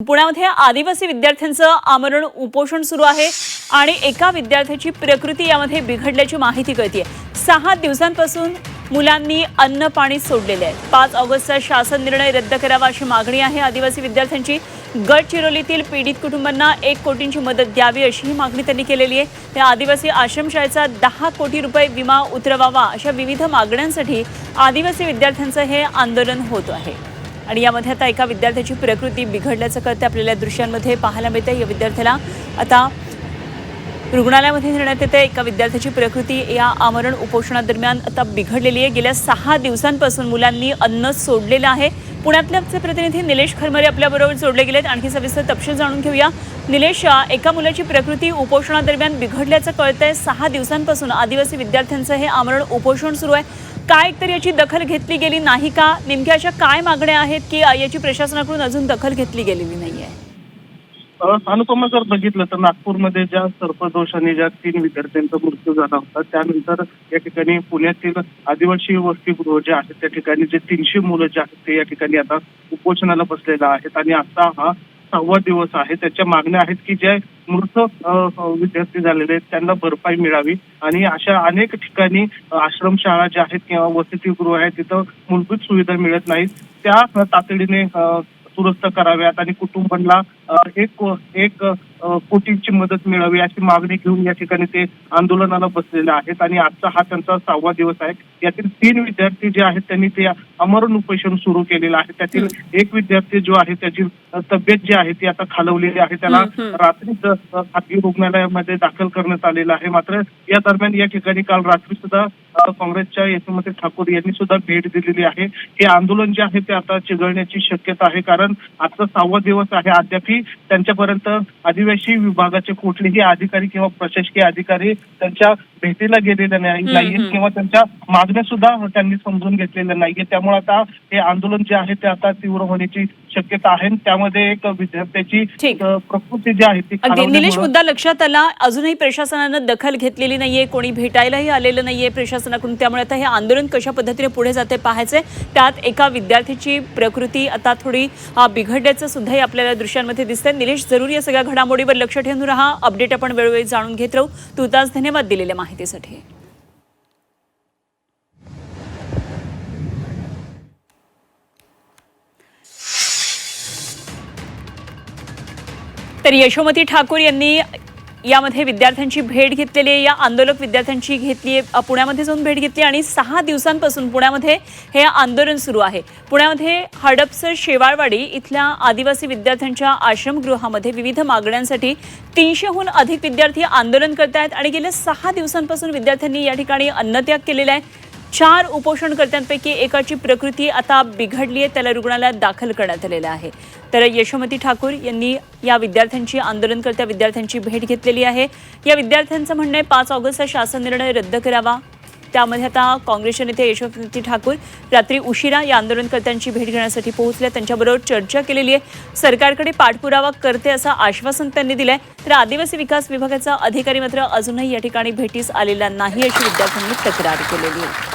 पुण्यामध्ये आदिवासी विद्यार्थ्यांचं आमरण उपोषण सुरू आहे आणि एका विद्यार्थ्याची प्रकृती यामध्ये बिघडल्याची माहिती कळते। 6 दिवसांपासून मुलांनी अन्न पाणी सोडलेले आहे। 5 ऑगस्टचा शासन निर्णय रद्द करावा अशी मागणी आहे आदिवासी विद्यार्थ्यांची। गडचिरोलीतील पीडित कुटुंबांना 1 कोटींची मदत द्यावी अशी मागणी त्यांनी केलेली आहे। त्या आदिवासी आश्रमशाळेचा 10 कोटी रुपये विमा उतरवावा अशा विविध मागण्यांसाठी आदिवासी विद्यार्थ्यांचं हे आंदोलन होत आहे। आणि यामध्ये आता एका विद्यार्थ्याची प्रकृती बिघडल्याचं कळते। आपल्याला दृश्यांमध्ये पाहायला मिळते। या विद्यार्थ्याला आता रुग्णालयामध्ये नेण्यात येते। एका विद्यार्थ्याची प्रकृती या आमरण उपोषणादरम्यान आता बिघडलेली आहे। गेल्या 6 दिवसांपासून मुलांनी अन्न सोडलेलं आहे। पुण्यातले आमचे प्रतिनिधी निलेश खरमरे आपल्याबरोबर जोडले गेलेत। आणखी सविस्तर तपशील जाणून घेऊया। निलेश, एका मुलाची प्रकृती उपोषणादरम्यान बिघडल्याचं कळतंय। 6 दिवसांपासून आदिवासी विद्यार्थ्यांचं हे आमरण उपोषण सुरू आहे। काय एकतर याची दखल घेतली गेली नाही का? नेमक्या अशा काय मागण्या आहेत की याची प्रशासनाकडून अजून दखल घेतली गेलेली नाहीये? अनुपमा, जर बघितलं तर नागपूरमध्ये ज्या सर्पदोषाने ज्या 3 विद्यार्थ्यांचा मृत्यू झाला होता, त्यानंतर या ठिकाणी पुण्यातील आदिवासी वसतिगृह जे आहेत त्या ठिकाणी जे 300 मुलं जे आहेत ते या ठिकाणी आता उपोषणाला बसलेले आहेत आणि आता हा 6वा दिवस आहे। त्याच्या मागण्या आहेत की जे मृत विद्यार्थी झालेले आहेत त्यांना भरपाई मिळावी आणि अशा अनेक ठिकाणी आश्रमशाळा ज्या आहेत किंवा वसतिगृह आहेत तिथं मूलभूत सुविधा मिळत नाहीत, त्या तातडीने दुरुस्त कराव्यात आणि कुटुंबांना 1 कोटीची मदत मिळावी अशी मागणी घेऊन या ठिकाणी ते आंदोलनाला बसलेले आहेत। आणि आजचा हा त्यांचा 6वा दिवस आहे। यातील 3 विद्यार्थी जे आहेत त्यांनी ते आमरण उपोषण सुरू केलेलं आहे। त्यातील एक विद्यार्थी जो आहे त्याची तब्येत जी आहे ती आता खालवलेली आहे। त्याला रात्रीच खासगी रुग्णालयामध्ये दाखल करण्यात आलेलं आहे। मात्र या दरम्यान या ठिकाणी काल रात्री सुद्धा काँग्रेसच्या यशोमती ठाकूर यांनी सुद्धा भेट दिलेली आहे। हे आंदोलन जे आहे ते आता चिघळण्याची शक्यता आहे, कारण आजचा 6वा दिवस आहे। अद्यापही त्यांच्यापर्यंत आदिवासी विभागाचे कुठलेही अधिकारी किंवा प्रशासकीय अधिकारी त्यांच्या भेटीला गेलेले नाहीये किंवा त्यांच्या मागण्या सुद्धा त्यांनी समजून घेतलेल्या नाहीये। त्यामुळे आता हे आंदोलन जे आहे ते आता तीव्र होण्याची शक्यता आहे। त्यामध्ये एक विद्यार्थ्याची प्रकृती जी आहे ती निलेश, मुद्दा लक्षात आला। अजूनही प्रशासनानं दखल घेतलेली नाहीये, कोणी भेटायलाही आलेलं नाहीये प्रशासनाकडून। त्यामुळे आता हे आंदोलन कशा पद्धतीने पुढे जाते पाहायचंय। त्यात एका विद्यार्थ्याची प्रकृती आता थोडी बिघडल्याचं सुद्धा आपल्याला दृश्यांमध्ये दिसतंय। निलेश, जरूर या सगळ्या घडामोडीवर लक्ष ठेवून राहा। अपडेट आपण वेळोवेळी जाणून घेत राहू। तुर्तास धन्यवाद दिलेल्या माहितीसाठी। तर यशोमती ठाकूर यांनी यामध्ये विद्यार्थ्यांची भेट घेतलेली आहे। या आंदोलक विद्यार्थ्यांची घेतली आहे, पुण्यामध्ये जाऊन भेट घेतली आणि 6 दिवसांपासून पुण्यामध्ये हे आंदोलन सुरू आहे। पुण्यामध्ये हडपसर शेवाळवाडी इथल्या आदिवासी विद्यार्थ्यांच्या आश्रमगृहामध्ये विविध मागण्यांसाठी 300हून अधिक विद्यार्थी आंदोलन करत आहेत आणि गेल्या 6 दिवसांपासून विद्यार्थ्यांनी या ठिकाणी अन्नत्याग केलेला आहे। 4 उपोषणकर्त्यांपैकी एकाची प्रकृती आता बिघडली आहे, त्याला रुग्णालयात दाखल करण्यात आलेलं आहे। तर यशोमती ठाकूर यांनी या विद्यार्थ्यांची आंदोलनकर्त्या विद्यार्थ्यांची भेट घेतलेली आहे। या विद्यार्थ्यांचं म्हणणं आहे 5 ऑगस्टचा शासन निर्णय रद्द करावा। त्यामध्ये आता काँग्रेसचे नेते यशोमती ठाकूर रात्री उशिरा या आंदोलनकर्त्यांची भेट घेण्यासाठी पोहोचले, त्यांच्याबरोबर चर्चा केलेली आहे। सरकारकडे पाठपुरावा करते असं आश्वासन त्यांनी दिलंय। तर आदिवासी विकास विभागाचा अधिकारी मात्र अजूनही या ठिकाणी भेटीस आलेला नाही अशी विद्यार्थ्यांनी तक्रार केलेली आहे।